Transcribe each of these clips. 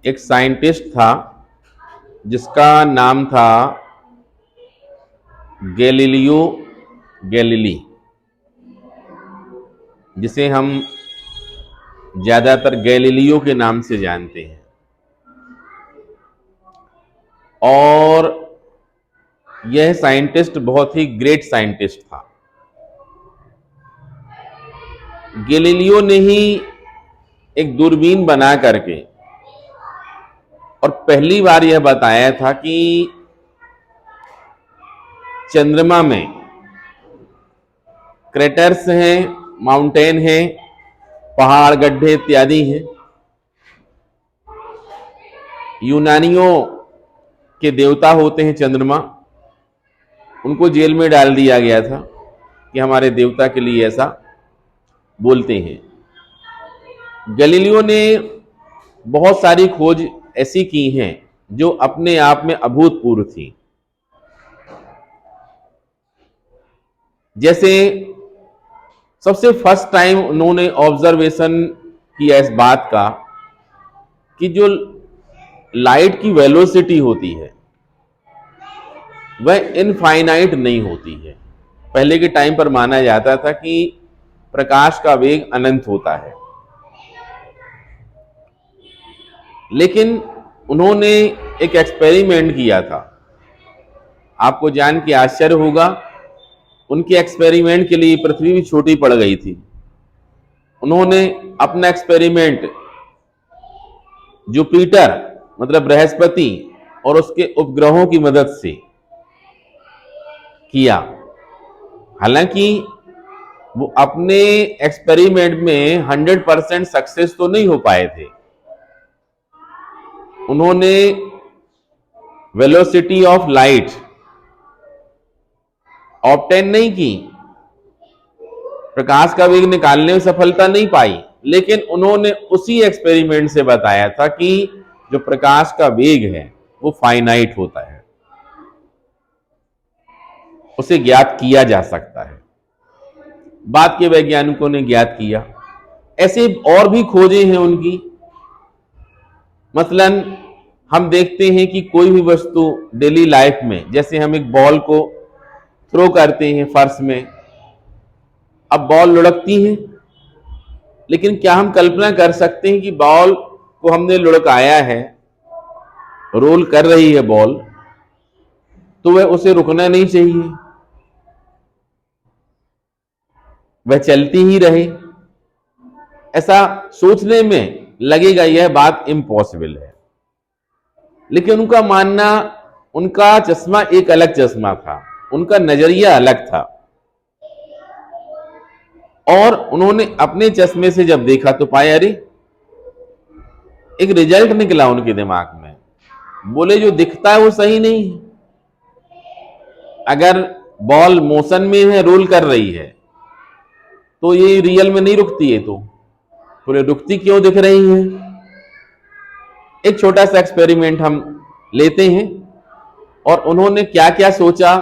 एक साइंटिस्ट था जिसका नाम था गैलीलियो गैलीली, जिसे हम ज्यादातर गैलीलियो के नाम से जानते हैं। और यह साइंटिस्ट बहुत ही ग्रेट साइंटिस्ट था। गैलीलियो ने ही एक दूरबीन बना करके और पहली बार यह बताया था कि चंद्रमा में क्रेटर्स हैं, माउंटेन हैं, पहाड़, गड्ढे इत्यादि हैं। यूनानियों के देवता होते हैं चंद्रमा, उनको जेल में डाल दिया गया था कि हमारे देवता के लिए ऐसा बोलते हैं। गैलीलियो ने बहुत सारी खोज ऐसी की हैं जो अपने आप में अभूतपूर्व थी। जैसे सबसे फर्स्ट टाइम उन्होंने ऑब्जर्वेशन किया इस बात का कि जो लाइट की वेलोसिटी होती है वह इनफाइनाइट नहीं होती है। पहले के टाइम पर माना जाता था कि प्रकाश का वेग अनंत होता है, लेकिन उन्होंने एक एक्सपेरिमेंट किया था। आपको जान के आश्चर्य होगा, उनके एक्सपेरिमेंट के लिए पृथ्वी भी छोटी पड़ गई थी। उन्होंने अपना एक्सपेरिमेंट जुपिटर मतलब बृहस्पति और उसके उपग्रहों की मदद से किया। हालांकि वो अपने एक्सपेरिमेंट में 100% सक्सेस तो नहीं हो पाए थे। उन्होंने वेलोसिटी ऑफ लाइट ऑब्टेन नहीं की, प्रकाश का वेग निकालने में सफलता नहीं पाई, लेकिन उन्होंने उसी एक्सपेरिमेंट से बताया था कि जो प्रकाश का वेग है वो फाइनाइट होता है, उसे ज्ञात किया जा सकता है। बाद के वैज्ञानिकों ने ज्ञात किया। ऐसे और भी खोजें हैं उनकी। मसलन हम देखते हैं कि कोई भी वस्तु डेली लाइफ में, जैसे हम एक बॉल को थ्रो करते हैं फर्श में, अब बॉल लुढ़कती है, लेकिन क्या हम कल्पना कर सकते हैं कि बॉल को हमने लुढ़काया है, रोल कर रही है बॉल, तो वह उसे रुकना नहीं चाहिए, वह चलती ही रहे। ऐसा सोचने में लगेगा यह बात इम्पॉसिबल है, लेकिन उनका मानना, उनका चश्मा एक अलग चश्मा था, उनका नजरिया अलग था। और उन्होंने अपने चश्मे से जब देखा तो पाया, अरे एक रिजल्ट निकला उनके दिमाग में। बोले जो दिखता है वो सही नहीं है। अगर बॉल मोशन में है, रोल कर रही है, तो ये रियल में नहीं रुकती है, तो बोले रुकती क्यों दिख रही है। एक छोटा सा एक्सपेरिमेंट हम लेते हैं और उन्होंने क्या क्या सोचा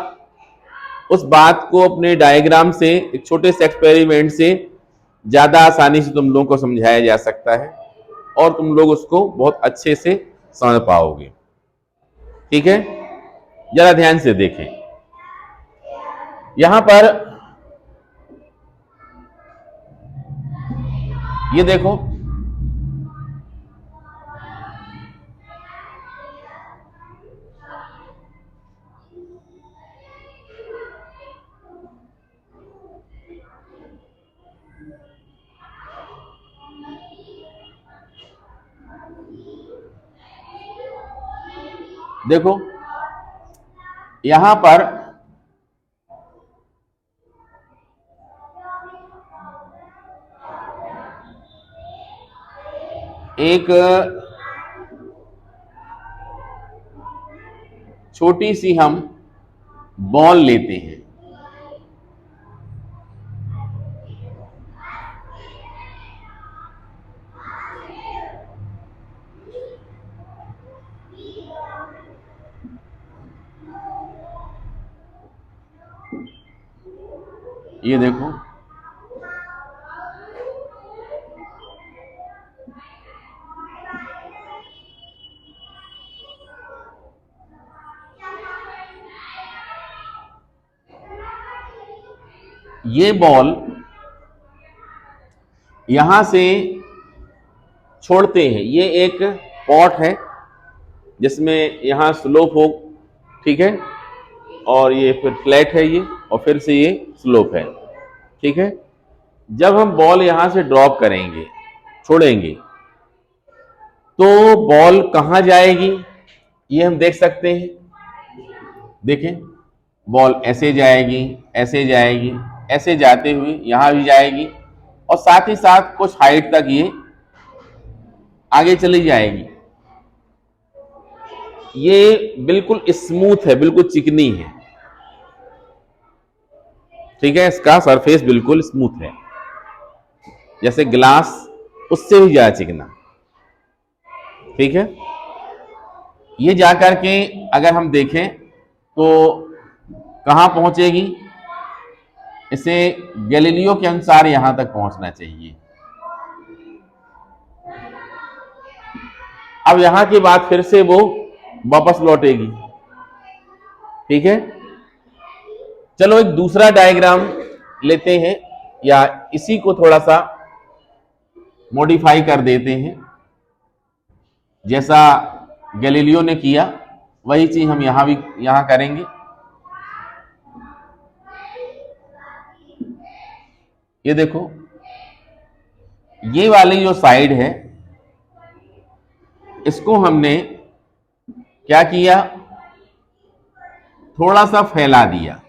उस बात को अपने डायग्राम से, एक छोटे से एक्सपेरिमेंट से ज्यादा आसानी से तुम लोगों को समझाया जा सकता है और तुम लोग उसको बहुत अच्छे से समझ पाओगे। ठीक है, जरा ध्यान से देखें। यहां पर ये देखो, देखो यहां पर एक छोटी सी हम बॉल लेते हैं। ये देखो, ये बॉल यहां से छोड़ते हैं। ये एक पॉट है जिसमें यहां स्लोप हो, ठीक है, और ये फिर फ्लैट है ये, और फिर से ये स्लोप है, ठीक है। जब हम बॉल यहां से ड्रॉप करेंगे, छोड़ेंगे, तो बॉल कहां जाएगी ये हम देख सकते हैं। देखें, बॉल ऐसे जाएगी, ऐसे जाएगी, ऐसे जाते हुए यहां भी जाएगी, और साथ ही साथ कुछ हाइट तक ये आगे चली जाएगी। ये बिल्कुल स्मूथ है, बिल्कुल चिकनी है, ठीक है, इसका सरफेस बिल्कुल स्मूथ है, जैसे ग्लास, उससे भी ज्यादा चिकना, ठीक है। ये जाकर के अगर हम देखें तो कहां पहुंचेगी, इसे गैलीलियो के अनुसार यहां तक पहुंचना चाहिए। अब यहां के बाद फिर से वो वापस लौटेगी, ठीक है। चलो एक दूसरा डायग्राम लेते हैं, या इसी को थोड़ा सा मॉडिफाई कर देते हैं। जैसा गैलीलियो ने किया वही चीज हम यहां करेंगे। ये देखो, ये वाली जो साइड है इसको हमने क्या किया, थोड़ा सा फैला दिया।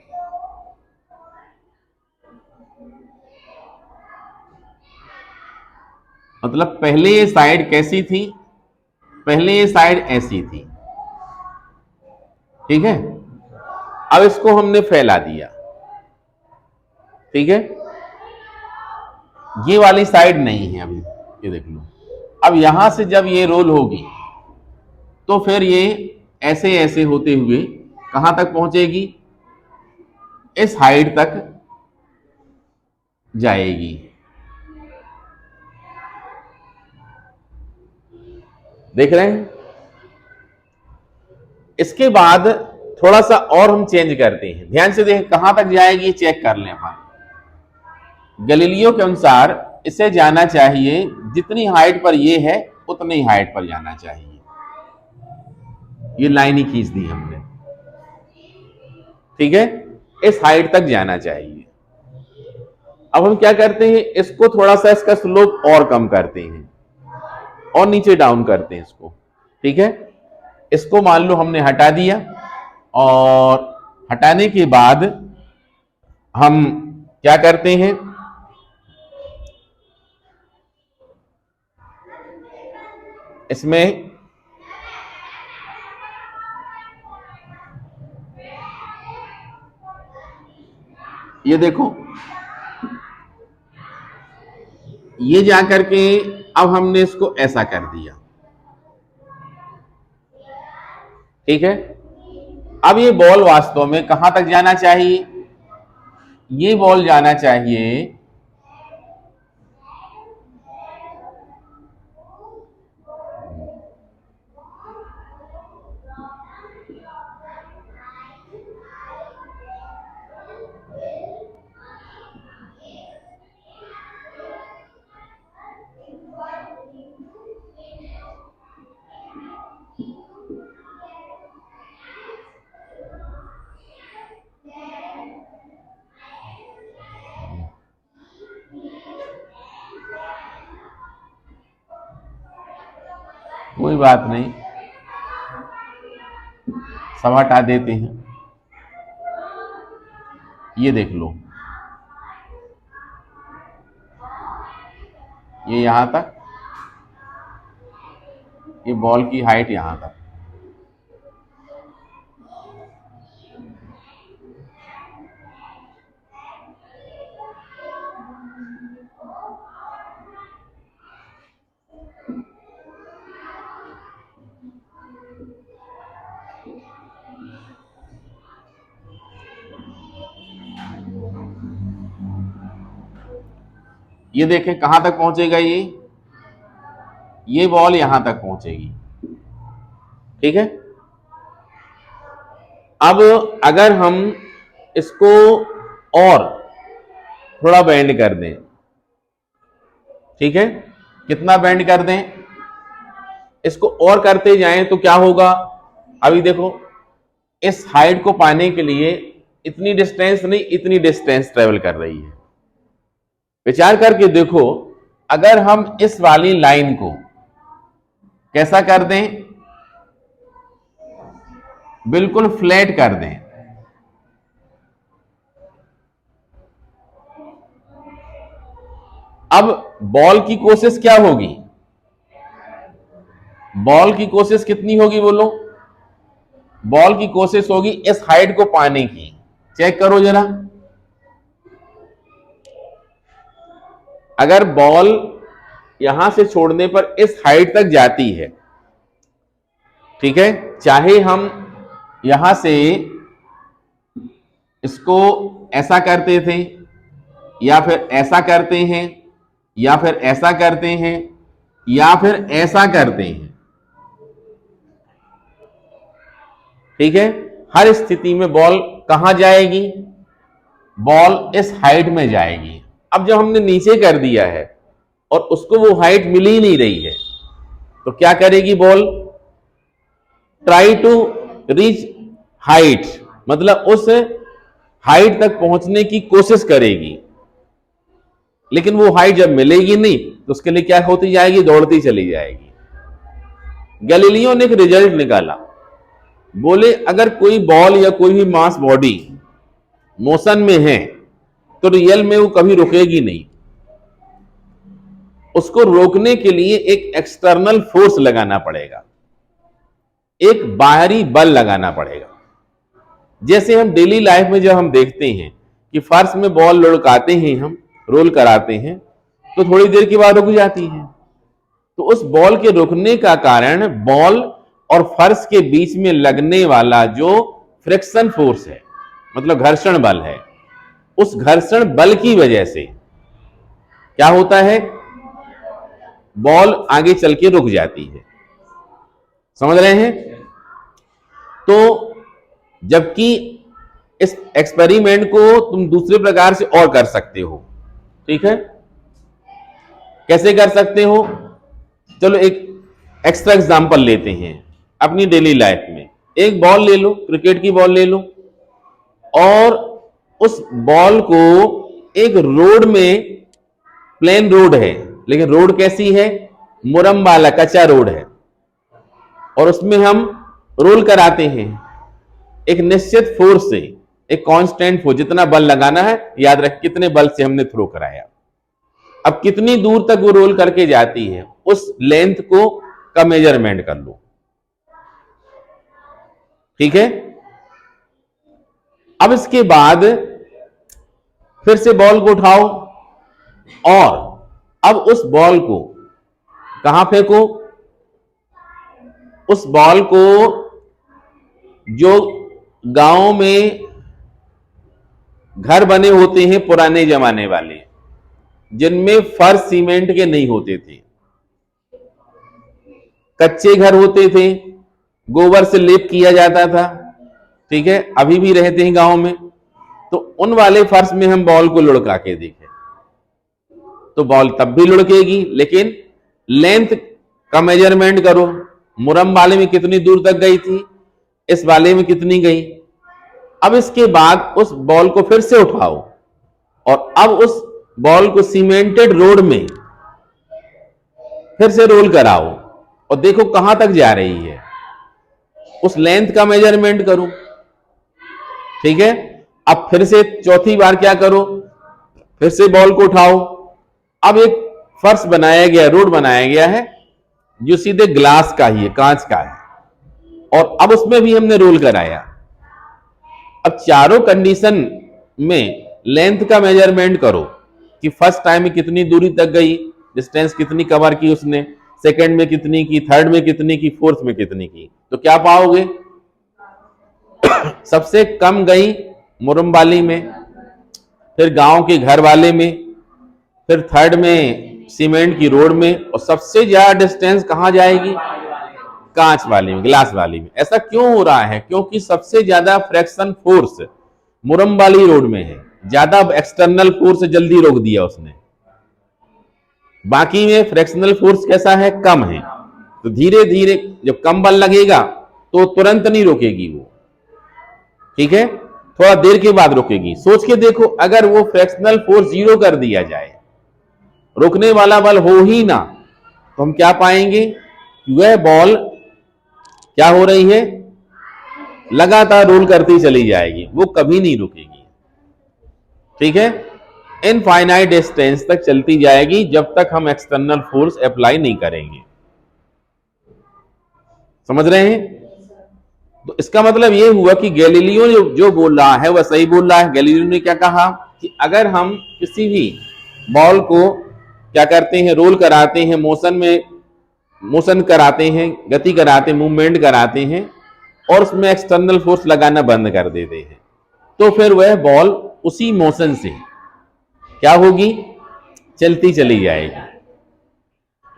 मतलब पहले ये साइड कैसी थी, पहले ये साइड ऐसी थी, ठीक है। अब इसको हमने फैला दिया, ठीक है। ये वाली साइड नहीं है अभी, ये देख लो। अब यहां से जब ये रोल होगी तो फिर ये ऐसे ऐसे होते हुए कहां तक पहुंचेगी, इस हाइट तक जाएगी। देख रहे हैं। इसके बाद थोड़ा सा और हम चेंज करते हैं, ध्यान से देखें कहां तक जाएगी, चेक कर लें अपन। गैलीलियो के अनुसार इसे जाना चाहिए, जितनी हाइट पर ये है उतनी हाइट पर जाना चाहिए। ये लाइन ही खींच दी हमने, ठीक है, इस हाइट तक जाना चाहिए। अब हम क्या करते हैं, इसको थोड़ा सा इसका स्लोप और कम करते हैं और नीचे डाउन करते हैं इसको, ठीक है। इसको मान लो हमने हटा दिया, और हटाने के बाद हम क्या करते हैं, इसमें ये देखो, ये जाकर के अब हमने इसको ऐसा कर दिया, ठीक है। अब ये बॉल वास्तव में कहां तक जाना चाहिए, ये बॉल जाना चाहिए कोई बात नहीं, सब हटा देते हैं। ये देख लो, ये यहां तक, ये बॉल की हाइट यहां तक। ये देखें कहां तक पहुंचेगा, ये बॉल यहां तक पहुंचेगी, ठीक है। अब अगर हम इसको और थोड़ा बेंड कर दें, ठीक है, कितना बेंड कर दें, इसको और करते जाएं तो क्या होगा, अभी देखो इस हाइट को पाने के लिए इतनी डिस्टेंस नहीं, इतनी डिस्टेंस ट्रेवल कर रही है। विचार करके देखो, अगर हम इस वाली लाइन को कैसा कर दें, बिल्कुल फ्लैट कर दें, अब बॉल की कोशिश क्या होगी, बॉल की कोशिश कितनी होगी बोलो, बॉल की कोशिश होगी इस हाइट को पाने की। चेक करो जरा, अगर बॉल यहां से छोड़ने पर इस हाइट तक जाती है, ठीक है, चाहे हम यहां से इसको ऐसा करते थे या फिर ऐसा करते हैं या फिर ऐसा करते हैं या फिर ऐसा करते हैं, ठीक है, हर स्थिति में बॉल कहां जाएगी, बॉल इस हाइट में जाएगी। अब जब हमने नीचे कर दिया है और उसको वो हाइट मिल ही नहीं रही है, तो क्या करेगी ball, try to reach height, मतलब उस हाइट तक पहुंचने की कोशिश करेगी, लेकिन वो हाइट जब मिलेगी नहीं तो उसके लिए क्या होती जाएगी, दौड़ती चली जाएगी। गैलीलियो ने एक रिजल्ट निकाला, बोले अगर कोई बॉल या कोई भी मास बॉडी मोशन में है तो रियल में वो कभी रुकेगी नहीं, उसको रोकने के लिए एक एक्सटर्नल फोर्स लगाना पड़ेगा, एक बाहरी बल लगाना पड़ेगा। जैसे हम डेली लाइफ में जब हम देखते हैं कि फर्श में बॉल लुढ़काते हैं, हम रोल कराते हैं तो थोड़ी देर के बाद रुक जाती है, तो उस बॉल के रुकने का कारण बॉल और फर्श के बीच में लगने वाला जो फ्रिक्शन फोर्स है, मतलब घर्षण बल है, उस घर्षण बल की वजह से क्या होता है, बॉल आगे चल के रुक जाती है। समझ रहे हैं? तो जबकि इस एक्सपेरिमेंट को तुम दूसरे प्रकार से और कर सकते हो, ठीक है, कैसे कर सकते हो, चलो एक एक्स्ट्रा एग्जांपल लेते हैं अपनी डेली लाइफ में। एक बॉल ले लो, क्रिकेट की बॉल ले लो, और उस बॉल को एक रोड में, प्लेन रोड है लेकिन रोड कैसी है, मुरम वाला कच्चा रोड है, और उसमें हम रोल कराते हैं एक निश्चित फोर्स से, एक कांस्टेंट फोर्स, जितना बल लगाना है याद रख, कितने बल से हमने थ्रो कराया, अब कितनी दूर तक वो रोल करके जाती है, उस लेंथ को का मेजरमेंट कर लो, ठीक है। अब इसके बाद फिर से बॉल को उठाओ और अब उस बॉल को कहां फेंको, उस बॉल को जो गांव में घर बने होते हैं पुराने जमाने वाले, जिनमें फर्श सीमेंट के नहीं होते थे, कच्चे घर होते थे, गोबर से लेप किया जाता था, ठीक है, अभी भी रहते हैं गांव में, तो उन वाले फर्श में हम बॉल को लुढ़का के देखें तो बॉल तब भी लुढ़केगी, लेकिन लेंथ का मेजरमेंट करो, मुरम वाले में कितनी दूर तक गई थी, इस वाले में कितनी गई। अब इसके बाद उस बॉल को फिर से उठाओ और अब उस बॉल को सीमेंटेड रोड में फिर से रोल कराओ और देखो कहां तक जा रही है, उस लेंथ का मेजरमेंट करो, ठीक है। अब फिर से चौथी बार क्या करो, फिर से बॉल को उठाओ, अब एक फर्श बनाया गया, रोड बनाया गया है जो सीधे ग्लास का ही है, कांच का है, और अब उसमें भी हमने रोल कराया। अब चारों कंडीशन में लेंथ का मेजरमेंट करो कि फर्स्ट टाइम में कितनी दूरी तक गई, डिस्टेंस कितनी कवर की उसने, सेकंड में कितनी की, थर्ड में कितनी की, फोर्थ में कितनी की, तो क्या पाओगे सबसे कम गई मुरम वाली में, फिर गांव के घर वाले में, फिर थर्ड में सीमेंट की रोड में, और सबसे ज्यादा डिस्टेंस कहां जाएगी, कांच वाली में, ग्लास वाली में। ऐसा क्यों हो रहा है, क्योंकि सबसे ज्यादा फ्रैक्शन फोर्स मुरम वाली रोड में है, ज्यादा एक्सटर्नल फोर्स जल्दी रोक दिया उसने, बाकी में फ्रैक्शनल फोर्स कैसा है, कम है। तो धीरे धीरे जब कम बल लगेगा तो तुरंत नहीं रोकेगी वो, ठीक है, थोड़ा देर के बाद रोकेगी। सोच के देखो, अगर वो फ्रैक्शनल फोर्स 0 कर दिया जाए, रोकने वाला बल हो ही ना, तो हम क्या पाएंगे, वह बॉल क्या हो रही है, लगातार रोल करती चली जाएगी, वो कभी नहीं रुकेगी, ठीक है, इनफाइनाइट डिस्टेंस तक चलती जाएगी जब तक हम एक्सटर्नल फोर्स अप्लाई नहीं करेंगे। समझ रहे हैं? तो इसका मतलब यह हुआ कि गैलीलियो जो बोल रहा है वह सही बोल रहा है। गैलीलियो ने क्या कहा कि अगर हम किसी भी बॉल को क्या करते हैं, रोल कराते हैं, मोशन कराते हैं, गति कराते हैं, मूवमेंट कराते हैं, और उसमें एक्सटर्नल फोर्स लगाना बंद कर देते हैं, तो फिर वह बॉल उसी मोशन से क्या होगी, चलती चली जाएगी।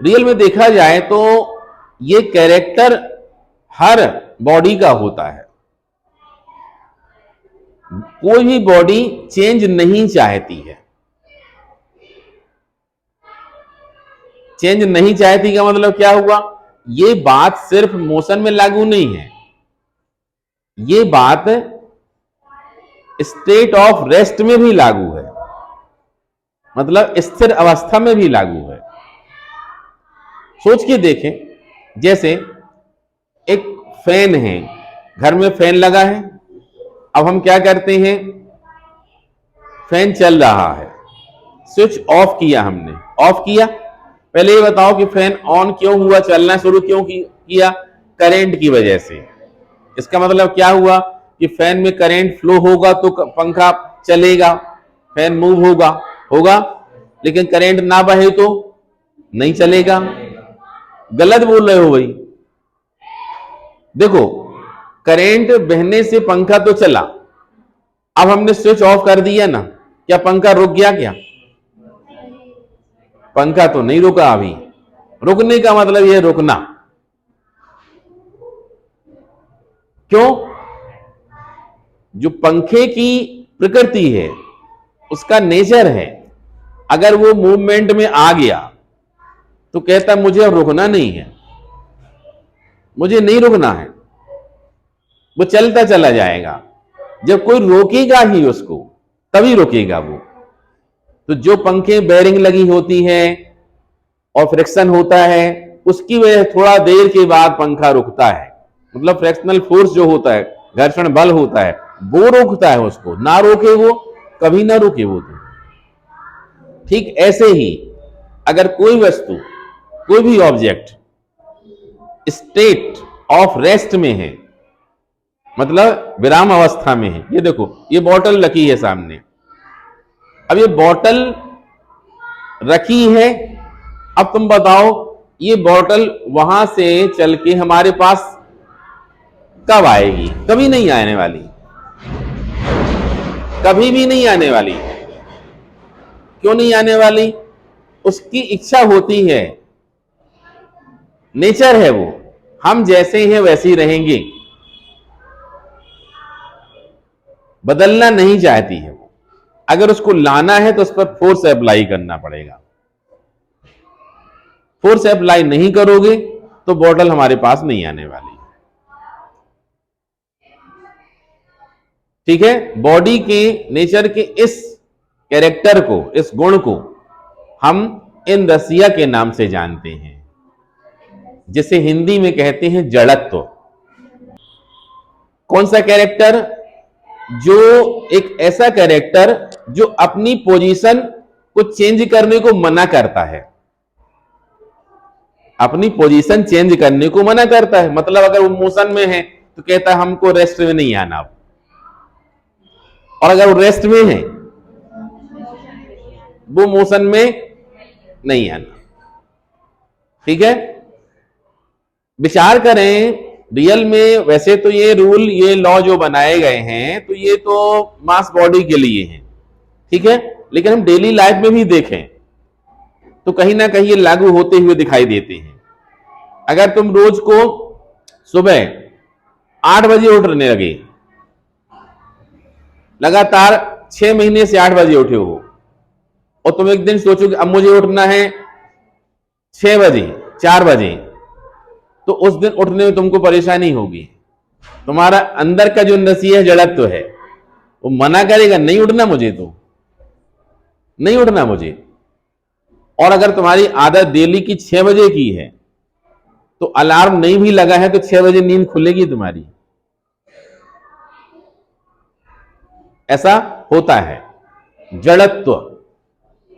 रियल में देखा जाए तो ये कैरेक्टर हर बॉडी का होता है। कोई भी बॉडी चेंज नहीं चाहती है। चेंज नहीं चाहती का मतलब क्या हुआ, ये बात सिर्फ मोशन में लागू नहीं है, ये बात स्टेट ऑफ रेस्ट में भी लागू है, मतलब स्थिर अवस्था में भी लागू है। सोच के देखें, जैसे एक फैन है, घर में फैन लगा है, अब हम क्या करते हैं, फैन चल रहा है, स्विच ऑफ किया, हमने ऑफ किया। पहले ये बताओ कि फैन ऑन क्यों हुआ, चलना शुरू क्यों किया, करंट की वजह से। इसका मतलब क्या हुआ कि फैन में करंट फ्लो होगा तो पंखा चलेगा, फैन मूव होगा, लेकिन करंट ना बहे तो नहीं चलेगा। गलत बोल रहे हो भाई। देखो, करंट बहने से पंखा तो चला, अब हमने स्विच ऑफ कर दिया ना, क्या पंखा रुक गया क्या? पंखा तो नहीं रुका अभी। रुकने का मतलब यह रुकना। क्यों? जो पंखे की प्रकृति है, उसका नेचर है, अगर वो मूवमेंट में आ गया तो कहता मुझे अब रुकना नहीं है, मुझे नहीं रुकना है, वो चलता चला जाएगा। जब कोई रोकेगा ही उसको तभी रुकेगा वो। तो जो पंखे बेरिंग लगी होती है और फ्रिक्शन होता है, उसकी वजह थोड़ा देर के बाद पंखा रुकता है, मतलब फ्रिक्शनल फोर्स जो होता है, घर्षण बल होता है, वो रोकता है उसको। ना रोके वो, कभी ना रुके वो तो। ठीक ऐसे ही अगर कोई वस्तु, कोई भी ऑब्जेक्ट स्टेट ऑफ रेस्ट में है, मतलब विराम अवस्था में है। ये देखो, ये बॉटल रखी है सामने, अब ये बॉटल रखी है, अब तुम बताओ ये बॉटल वहां से चल के हमारे पास कब आएगी? कभी नहीं आने वाली, कभी भी नहीं आने वाली। क्यों नहीं आने वाली? उसकी इच्छा होती है, नेचर है वो, हम जैसे हैं वैसे ही रहेंगे, बदलना नहीं चाहती है वो। अगर उसको लाना है तो उस पर फोर्स अप्लाई करना पड़ेगा। फोर्स अप्लाई नहीं करोगे तो बॉटल हमारे पास नहीं आने वाली। ठीक है, बॉडी के नेचर के इस कैरेक्टर को, इस गुण को हम इन रसिया के नाम से जानते हैं, जिसे हिंदी में कहते हैं जड़त्व। कौन सा कैरेक्टर? जो एक ऐसा कैरेक्टर जो अपनी पोजीशन को चेंज करने को मना करता है, अपनी पोजीशन चेंज करने को मना करता है। मतलब अगर वो मोशन में है तो कहता है हमको रेस्ट में नहीं आना, और अगर वो रेस्ट में है वो मोशन में नहीं आना। ठीक है, विचार करें, रियल में वैसे तो ये रूल, ये लॉ जो बनाए गए हैं तो ये तो मास बॉडी के लिए हैं, ठीक है, लेकिन हम डेली लाइफ में भी देखें तो कहीं ना कहीं ये लागू होते हुए दिखाई देते हैं। अगर तुम रोज को सुबह 8 बजे उठने लगे, लगातार 6 महीने से 8 बजे उठे हो और तुम एक दिन सोचो कि अब मुझे उठना है 6 बजे 4 बजे, तो उस दिन उठने में तुमको परेशानी होगी। तुम्हारा अंदर का जो नसीह जड़त्व है वो मना करेगा, नहीं उठना मुझे, तो नहीं उठना मुझे। और अगर तुम्हारी आदत डेली की 6 बजे की है तो अलार्म नहीं भी लगा है तो 6 बजे नींद खुलेगी तुम्हारी। ऐसा होता है। जड़त्व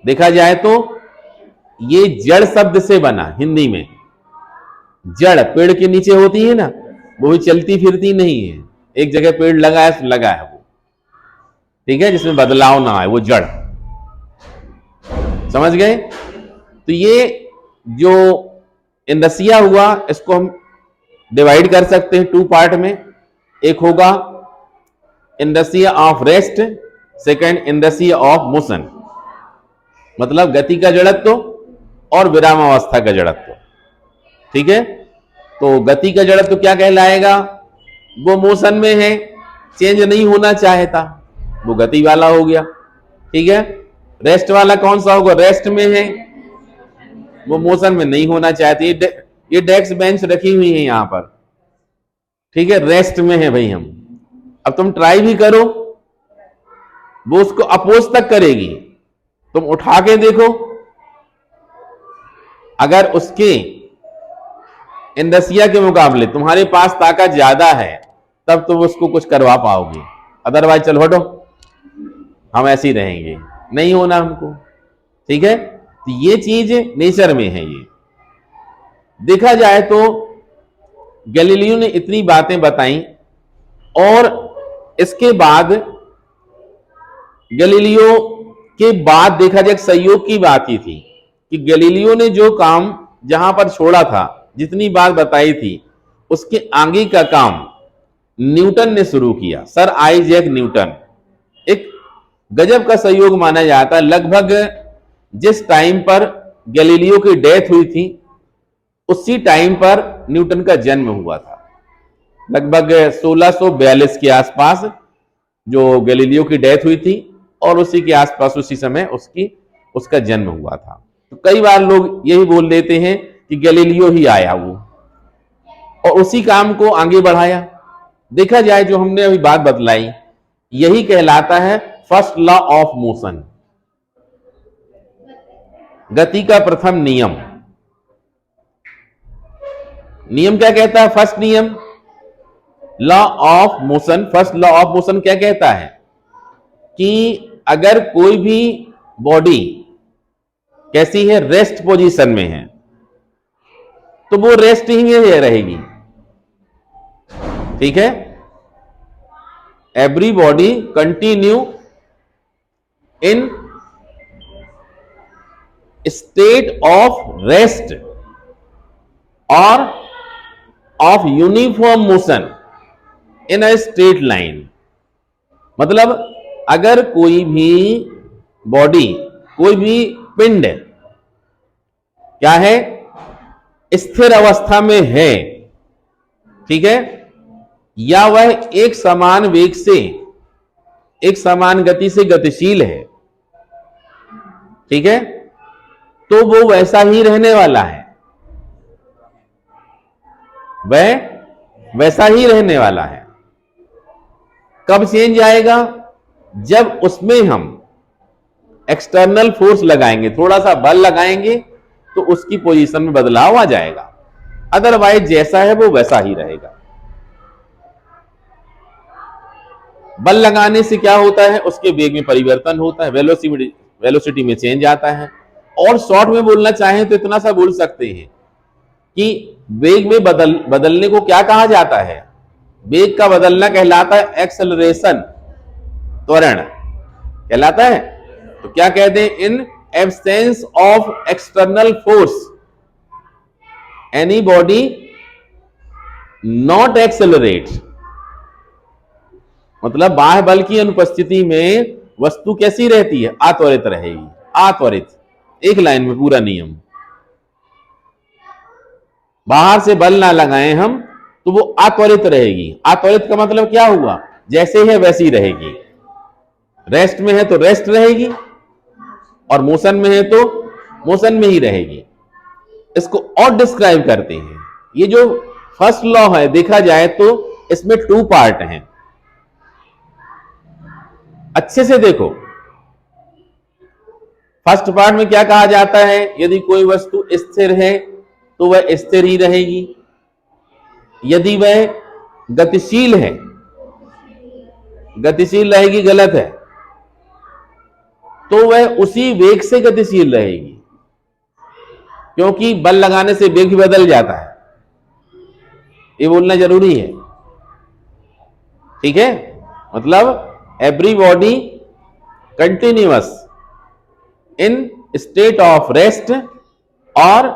देखा जाए तो ये जड़ शब्द से बना, हिंदी में जड़ पेड़ के नीचे होती है ना, वो भी चलती फिरती नहीं है, एक जगह पेड़ लगा है तो लगा है वो, ठीक है, जिसमें बदलाव ना आए, वो जड़। समझ गए? तो ये जो इंदसिया हुआ इसको हम डिवाइड कर सकते हैं 2 पार्ट में। एक होगा इंदसिया ऑफ रेस्ट, सेकंड इंदसिया ऑफ मोशन, मतलब गति का जड़त्व और विरामावस्था का जड़त्व। ठीक है, तो गति का जड़त्व क्या कहलाएगा? वो मोशन में है, चेंज नहीं होना चाहता, वो गति वाला हो गया। ठीक है, रेस्ट वाला कौन सा होगा? रेस्ट में है, वो मोशन में नहीं होना चाहती। ये डेस्क बेंच रखी हुई है यहां पर, ठीक है, रेस्ट में है भाई हम। अब तुम ट्राई भी करो, वो उसको अपोज तक करेगी। तुम उठा के देखो, अगर उसके इंदसिया के मुकाबले तुम्हारे पास ताकत ज्यादा है तब तुम उसको कुछ करवा पाओगे, अदरवाइज चलो हटो, हम ऐसे ही रहेंगे, नहीं होना हमको। ठीक है, तो ये चीज नेचर में है। ये देखा जाए तो गैलीलियो ने इतनी बातें बताई, और इसके बाद गैलीलियो के बाद देखा जाए सहयोग की बात ही थी कि गैलीलियो ने जो काम जहां पर छोड़ा था, जितनी बात बताई थी, उसके आगे का काम न्यूटन ने शुरू किया। सर आइजैक न्यूटन एक गजब का सहयोग माना जाता है। लगभग जिस टाइम पर गैलीलियो की डेथ हुई थी उसी टाइम पर न्यूटन का जन्म हुआ था, लगभग 1642 के आसपास जो गैलीलियो की डेथ हुई थी, और उसी के आसपास उसी समय उसका जन्म हुआ था। तो कई बार लोग यही बोल देते हैं कि गैलीलियो ही आया वो और उसी काम को आगे बढ़ाया। देखा जाए जो हमने अभी बात बतलाई, यही कहलाता है फर्स्ट लॉ ऑफ मोशन, गति का प्रथम नियम। नियम क्या कहता है? फर्स्ट नियम law of motion, first law of motion क्या कहता है कि अगर कोई भी बॉडी कैसी है, रेस्ट पोजीशन में है, तो वो रेस्ट ही में रहेगी। ठीक है, every body continue in state of rest और of uniform motion in a straight line. मतलब अगर कोई भी बॉडी, कोई भी पिंड क्या है, स्थिर अवस्था में है, ठीक है, या वह एक समान वेग से, एक समान गति से गतिशील है, ठीक है, तो वो वैसा ही रहने वाला है, वह वैसा ही रहने वाला है। कब चेंज आएगा? जब उसमें हम एक्सटर्नल फोर्स लगाएंगे, थोड़ा सा बल लगाएंगे, तो उसकी पोजीशन में बदलाव आ जाएगा, अदरवाइज जैसा है वो वैसा ही रहेगा। बल लगाने से क्या होता है? उसके वेग में परिवर्तन होता है, वेलोसिटी में चेंज आता है। और शॉर्ट में बोलना चाहें तो इतना सा बोल सकते हैं कि वेग में बदलने को क्या कहा जाता है? वेग का बदलना कहलाता है एक्सेलरेशन, त्वरण कहलाता है। तो क्या कहते हैं? In absence of external force any body not accelerate, मतलब बाह्य बल की अनुपस्थिति में वस्तु कैसी रहती है? अत्वरित रहेगी, अत्वरित, एक लाइन में पूरा नियम। बाहर से बल ना लगाएं हम तो वो अत्वरित रहेगी। अत्वरित का मतलब क्या हुआ? जैसे है वैसी रहेगी। रेस्ट में है तो रेस्ट रहेगी, और मोशन में है तो मोशन में ही रहेगी। इसको और डिस्क्राइब करते हैं। ये जो फर्स्ट लॉ है देखा जाए तो इसमें 2 पार्ट हैं। अच्छे से देखो, फर्स्ट पार्ट में क्या कहा जाता है, यदि कोई वस्तु स्थिर है तो वह स्थिर ही रहेगी, यदि वह गतिशील है, गतिशील रहेगी गलत है, तो वह उसी वेग से गतिशील रहेगी, क्योंकि बल लगाने से वेग भी बदल जाता है। ये बोलना जरूरी है, ठीक है। मतलब every body continuous in state of rest और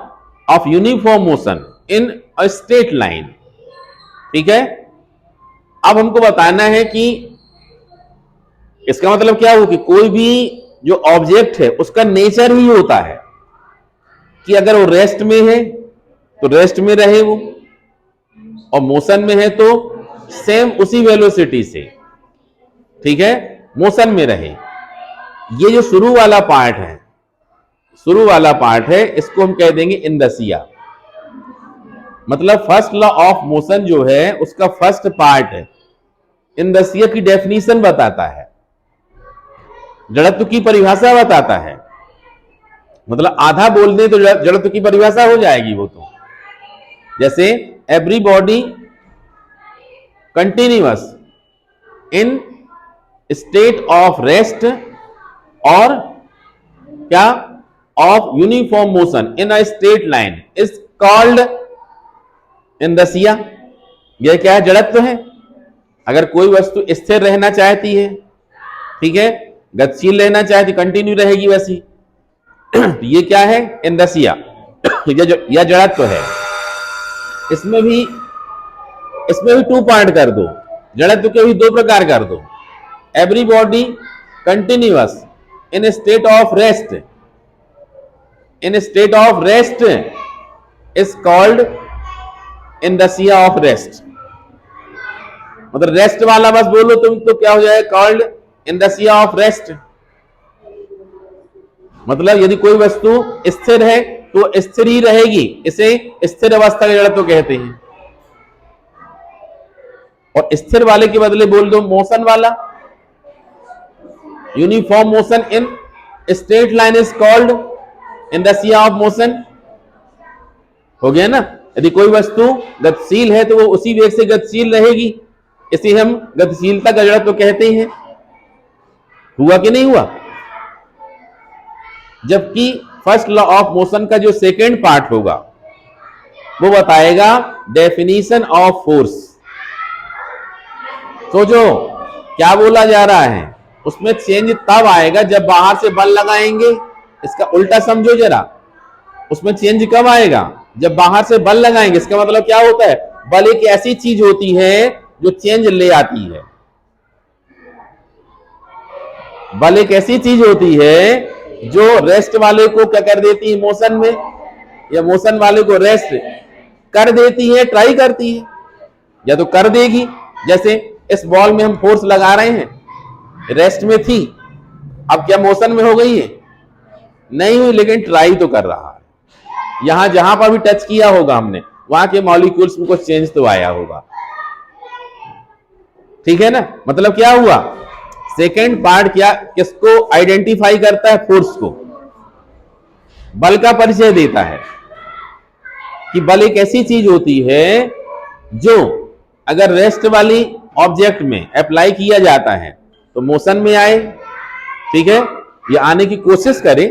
of uniform motion in a straight line, ठीक है। अब हमको बताना है कि इसका मतलब क्या हो कि कोई भी जो ऑब्जेक्ट है उसका नेचर ही होता है कि अगर वो रेस्ट में है तो रेस्ट में रहे वो, और मोशन में है तो सेम उसी वेलोसिटी से, ठीक है, मोशन में रहे। ये जो शुरू वाला पार्ट है, शुरू वाला पार्ट है, इसको हम कह देंगे इनर्शिया। मतलब फर्स्ट लॉ ऑफ मोशन जो है उसका फर्स्ट पार्ट है, इनर्शिया की डेफिनेशन बताता है, जड़त्व की परिभाषा बताता है। मतलब आधा बोल दें तो जड़त्व की परिभाषा हो जाएगी वो तो। जैसे every body continuous in state of rest और क्या of uniform motion in a straight line is called inertia. यह क्या है, जड़त्व है। अगर कोई वस्तु स्थिर रहना चाहती है, ठीक है, गतिशील रहना चाहती, कंटिन्यू रहेगी वैसी, तो ये क्या है, इनर्शिया, यह जड़त्व है। इसमें भी 2 पार्ट कर दो, जड़त्व के भी 2 प्रकार कर दो। Every body continuous in state of rest, in state of rest is called inertia of rest. मतलब रेस्ट वाला बस बोलो तुम तो क्या हो जाए, कॉल्ड इनर्शिया ऑफ रेस्ट। मतलब यदि कोई वस्तु स्थिर है तो स्थिर ही रहेगी, इसे स्थिर अवस्था का जड़त्व कहते हैं। और स्थिर वाले के बदले बोल दो मोशन वाला, uniform motion in straight line is called inertia of motion. हो गया ना। यदि कोई वस्तु गतिशील है तो वो उसी वेग से गतिशील रहेगी, इसे हम गतिशीलता का जड़त्व कहते हैं। हुआ कि नहीं हुआ। जबकि फर्स्ट लॉ ऑफ मोशन का जो सेकेंड पार्ट होगा वो बताएगा डेफिनेशन ऑफ फोर्स। सोचो क्या बोला जा रहा है, उसमें चेंज तब आएगा जब बाहर से बल लगाएंगे। इसका उल्टा समझो जरा, उसमें चेंज कब आएगा, जब बाहर से बल लगाएंगे। इसका मतलब क्या होता है, बल एक ऐसी चीज होती है जो चेंज ले आती है। बल एक ऐसी चीज होती है जो रेस्ट वाले को क्या कर देती है मोशन में, या मोशन वाले को रेस्ट कर देती है, ट्राई करती है, या तो कर देगी। जैसे इस बॉल में हम फोर्स लगा रहे हैं, रेस्ट में थी, अब क्या मोशन में हो गई है, नहीं हुई, लेकिन ट्राई तो कर रहा है। यहां जहां पर भी टच किया होगा हमने, वहां के मॉलिक्यूल्स में कुछ चेंज तो आया होगा, ठीक है ना। मतलब क्या हुआ, सेकेंड पार्ट क्या किसको आइडेंटिफाई करता है, फोर्स को, बल का परिचय देता है कि बल एक ऐसी चीज होती है जो अगर रेस्ट वाली ऑब्जेक्ट में अप्लाई किया जाता है तो मोशन में आए, ठीक है, या आने की कोशिश करे,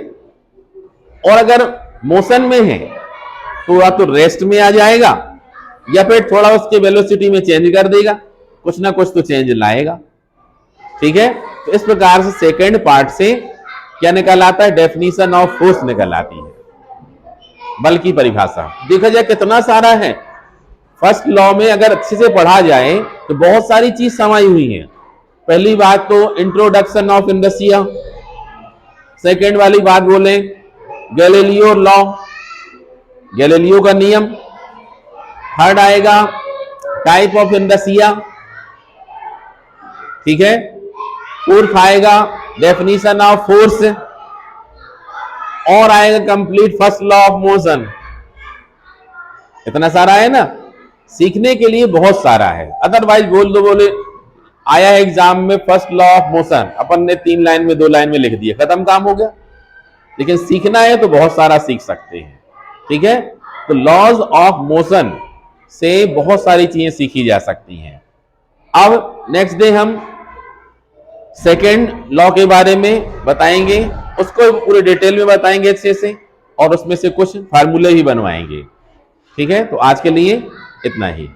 और अगर मोशन में है तो या तो रेस्ट में आ जाएगा या फिर थोड़ा उसके वेलोसिटी में चेंज कर देगा, कुछ ना कुछ तो चेंज लाएगा, ठीक है। तो इस प्रकार से सेकेंड पार्ट से क्या निकल आता है, डेफिनेशन ऑफ फोर्स निकल आती है, बल की परिभाषा। देखा जाए कितना सारा है फर्स्ट लॉ में, अगर अच्छे से पढ़ा जाए तो बहुत सारी चीज समाई हुई है। पहली बात तो इंट्रोडक्शन ऑफ इनर्शिया, सेकेंड वाली बात बोले गैलीलियो लॉ, गैलीलियो का नियम, थर्ड आएगा टाइप ऑफ इनर्शिया, ठीक है, फोर्थ आएगा डेफिनेशन ऑफ फोर्स, और आएगा complete first law of motion. इतना सारा है ना, सीखने के लिए बहुत सारा है। अदरवाइज बोल दो, बोले आया है एग्जाम में फर्स्ट लॉ ऑफ मोशन, अपन ने 3 लाइन में 2 लाइन में लिख दिया, खत्म काम हो गया। लेकिन सीखना है तो बहुत सारा सीख सकते हैं, ठीक है। तो लॉज ऑफ मोशन से बहुत सारी चीजें सीखी जा सकती हैं। अब नेक्स्ट डे हम सेकेंड लॉ के बारे में बताएंगे, उसको पूरे डिटेल में बताएंगे अच्छे से, और उसमें से कुछ फार्मूले भी बनवाएंगे, ठीक है। तो आज के लिए इतना ही।